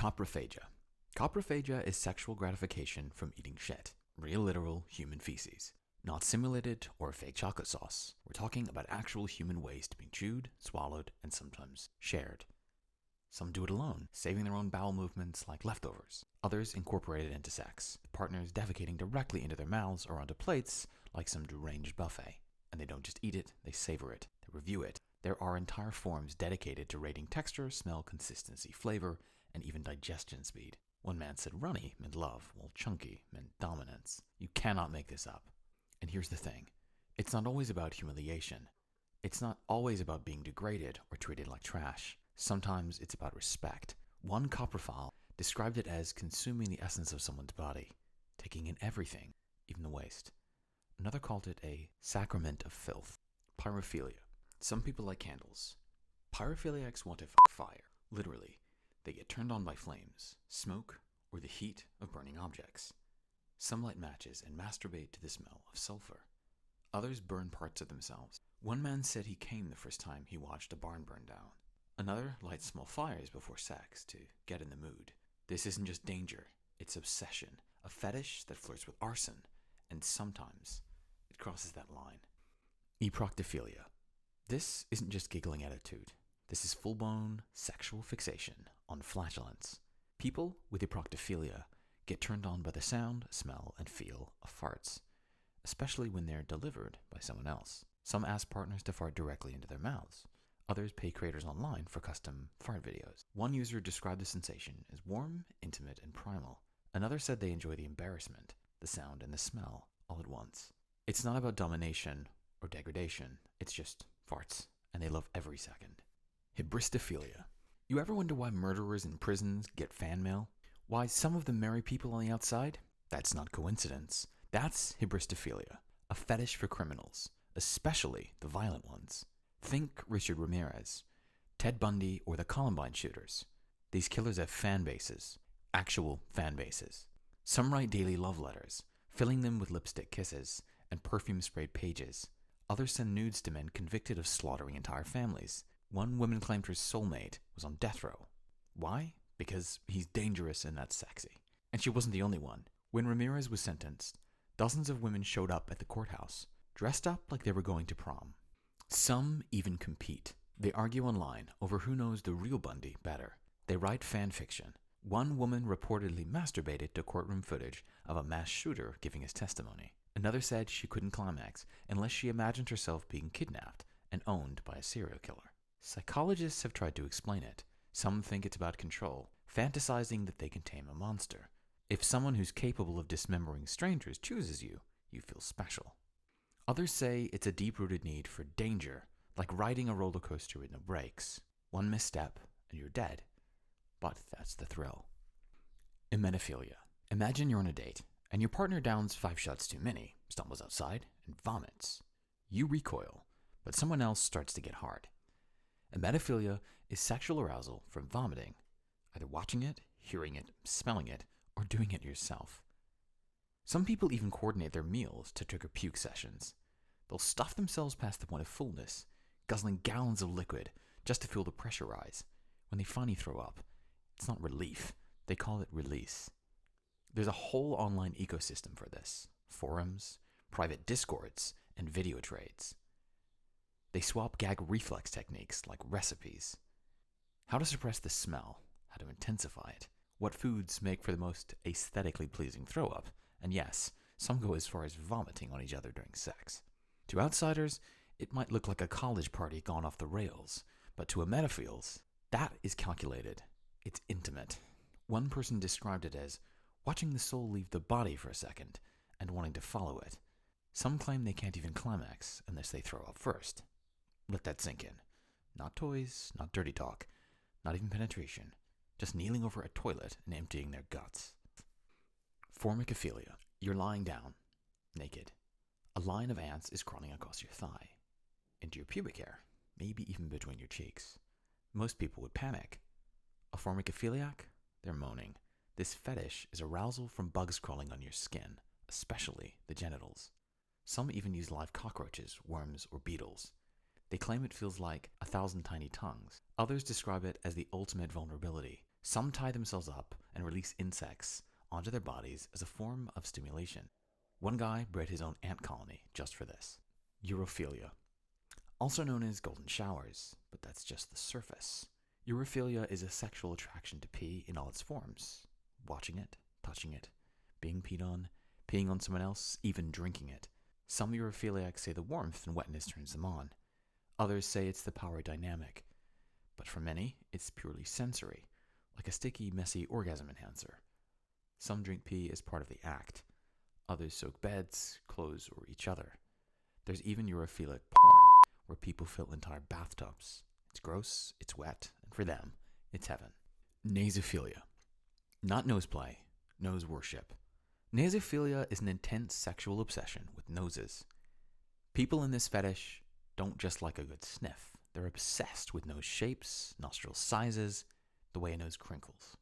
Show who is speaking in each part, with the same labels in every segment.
Speaker 1: Coprophagia. Coprophagia is sexual gratification from eating shit. Real literal human feces. Not simulated or fake chocolate sauce. We're talking about actual human waste being chewed, swallowed, and sometimes shared. Some do it alone, saving their own bowel movements like leftovers. Others incorporate it into sex, partners defecating directly into their mouths or onto plates like some deranged buffet. And they don't just eat it, they savor it, they review it. There are entire forums dedicated to rating texture, smell, consistency, flavor, and even digestion speed. One man said runny meant love, while chunky meant dominance. You cannot make this up. And here's the thing. It's not always about humiliation. It's not always about being degraded or treated like trash. Sometimes it's about respect. One coprophile described it as consuming the essence of someone's body, taking in everything, even the waste. Another called it a sacrament of filth. Pyrophilia. Some people like candles. Pyrophiliacs want to fire. Literally, they get turned on by flames, smoke, or the heat of burning objects. Some light matches and masturbate to the smell of sulfur. Others burn parts of themselves. One man said he came the first time he watched a barn burn down. Another lights small fires before sex to get in the mood. This isn't just danger, it's obsession, a fetish that flirts with arson, and sometimes it crosses that line. Eproctophilia. This isn't just giggling attitude. This is full-blown sexual fixation on flatulence. People with eproctophilia get turned on by the sound, smell, and feel of farts, especially when they're delivered by someone else. Some ask partners to fart directly into their mouths. Others pay creators online for custom fart videos. One user described the sensation as warm, intimate, and primal. Another said they enjoy the embarrassment, the sound, and the smell all at once. It's not about domination or degradation. It's just farts, and they love every second. Hybristophilia. You ever wonder why murderers in prisons get fan mail? Why some of them marry people on the outside? That's not coincidence. That's hybristophilia, a fetish for criminals, especially the violent ones. Think Richard Ramirez, Ted Bundy, or the Columbine shooters. These killers have fan bases, actual fan bases. Some write daily love letters, filling them with lipstick kisses and perfume-sprayed pages. Others send nudes to men convicted of slaughtering entire families. One woman claimed her soulmate was on death row. Why? Because he's dangerous and that's sexy. And she wasn't the only one. When Ramirez was sentenced, dozens of women showed up at the courthouse, dressed up like they were going to prom. Some even compete. They argue online over who knows the real Bundy better. They write fan fiction. One woman reportedly masturbated to courtroom footage of a mass shooter giving his testimony. Another said she couldn't climax unless she imagined herself being kidnapped and owned by a serial killer. Psychologists have tried to explain it. Some think it's about control, fantasizing that they can tame a monster. If someone who's capable of dismembering strangers chooses you, you feel special. Others say it's a deep-rooted need for danger, like riding a roller coaster with no brakes. One misstep and you're dead. But that's the thrill. Emenophilia. Imagine you're on a date, and your partner downs 5 shots too many, stumbles outside, and vomits. You recoil, but someone else starts to get hard. Emenophilia is sexual arousal from vomiting, either watching it, hearing it, smelling it, or doing it yourself. Some people even coordinate their meals to trigger puke sessions. They'll stuff themselves past the point of fullness, guzzling gallons of liquid just to feel the pressure rise. When they finally throw up, it's not relief, they call it release. There's a whole online ecosystem for this. Forums, private discords, and video trades. They swap gag reflex techniques like recipes. How to suppress the smell, how to intensify it, what foods make for the most aesthetically pleasing throw-up, and yes, some go as far as vomiting on each other during sex. To outsiders, it might look like a college party gone off the rails, but to emetophiles, that is calculated. It's intimate. One person described it as watching the soul leave the body for a second and wanting to follow it. Some claim they can't even climax unless they throw up first. Let that sink in. Not toys, not dirty talk, not even penetration. Just kneeling over a toilet and emptying their guts. Formicophilia. You're lying down, naked. A line of ants is crawling across your thigh, into your pubic hair, maybe even between your cheeks. Most people would panic. A formicophiliac? They're moaning. This fetish is arousal from bugs crawling on your skin, especially the genitals. Some even use live cockroaches, worms, or beetles. They claim it feels like 1,000 tiny tongues. Others describe it as the ultimate vulnerability, Some tie themselves up and release insects onto their bodies as a form of stimulation. One guy bred his own ant colony just for this. Urophilia, also known as golden showers, but that's just the surface. Urophilia is a sexual attraction to pee in all its forms. Watching it, touching it, being peeing on someone else, even drinking it. Some urophiliacs say the warmth and wetness turns them on. Others say it's the power dynamic. But for many, it's purely sensory, like a sticky, messy orgasm enhancer. Some drink pee as part of the act. Others soak beds, clothes, or each other. There's even urophilic porn, where people fill entire bathtubs. It's gross, it's wet, and for them, it's heaven. Nasophilia. Not nose play, nose worship. Nasophilia is an intense sexual obsession with noses. People in this fetish don't just like a good sniff. They're obsessed with nose shapes, nostril sizes, the way a nose crinkles.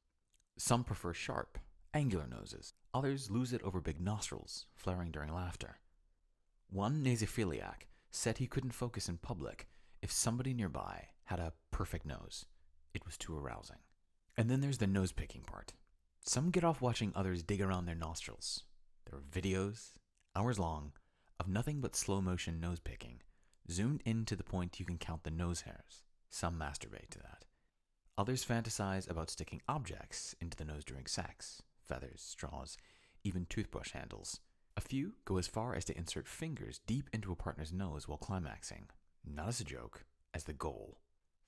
Speaker 1: Some prefer sharp, angular noses. Others lose it over big nostrils, flaring during laughter. One nasophiliac said he couldn't focus in public if somebody nearby had a perfect nose. It was too arousing. And then there's the nose picking part. Some get off watching others dig around their nostrils. There are videos, hours long, of nothing but slow motion nose picking, zoomed in to the point you can count the nose hairs. Some masturbate to that. Others fantasize about sticking objects into the nose during sex. Feathers, straws, even toothbrush handles. A few go as far as to insert fingers deep into a partner's nose while climaxing. Not as a joke, as the goal.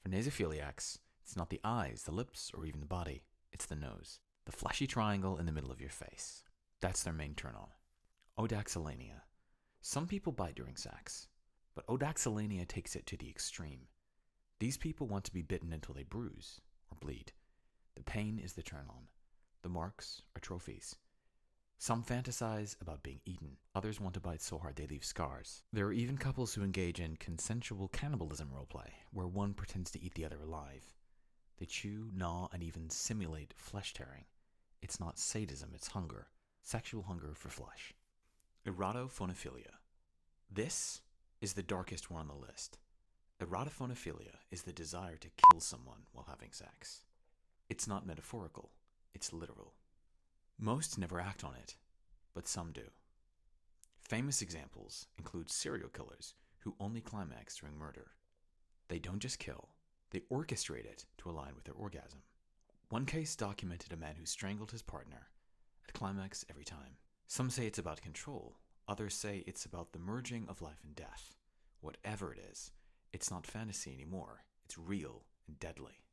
Speaker 1: For nasophiliacs, it's not the eyes, the lips, or even the body. It's the nose. The fleshy triangle in the middle of your face. That's their main turn-on. Odaxillania. Some people bite during sex, but odaxillania takes it to the extreme. These people want to be bitten until they bruise or bleed. The pain is the turn-on. The marks are trophies. Some fantasize about being eaten. Others want to bite so hard they leave scars. There are even couples who engage in consensual cannibalism roleplay, where one pretends to eat the other alive. They chew, gnaw, and even simulate flesh tearing. It's not sadism, it's hunger. Sexual hunger for flesh. Erotophonophilia. This is the darkest one on the list. Erotophonophilia is the desire to kill someone while having sex. It's not metaphorical, it's literal. Most never act on it, but some do. Famous examples include serial killers who only climax during murder. They don't just kill, they orchestrate it to align with their orgasm. One case documented a man who strangled his partner at climax every time. Some say it's about control, others say it's about the merging of life and death. Whatever it is, it's not fantasy anymore, it's real and deadly.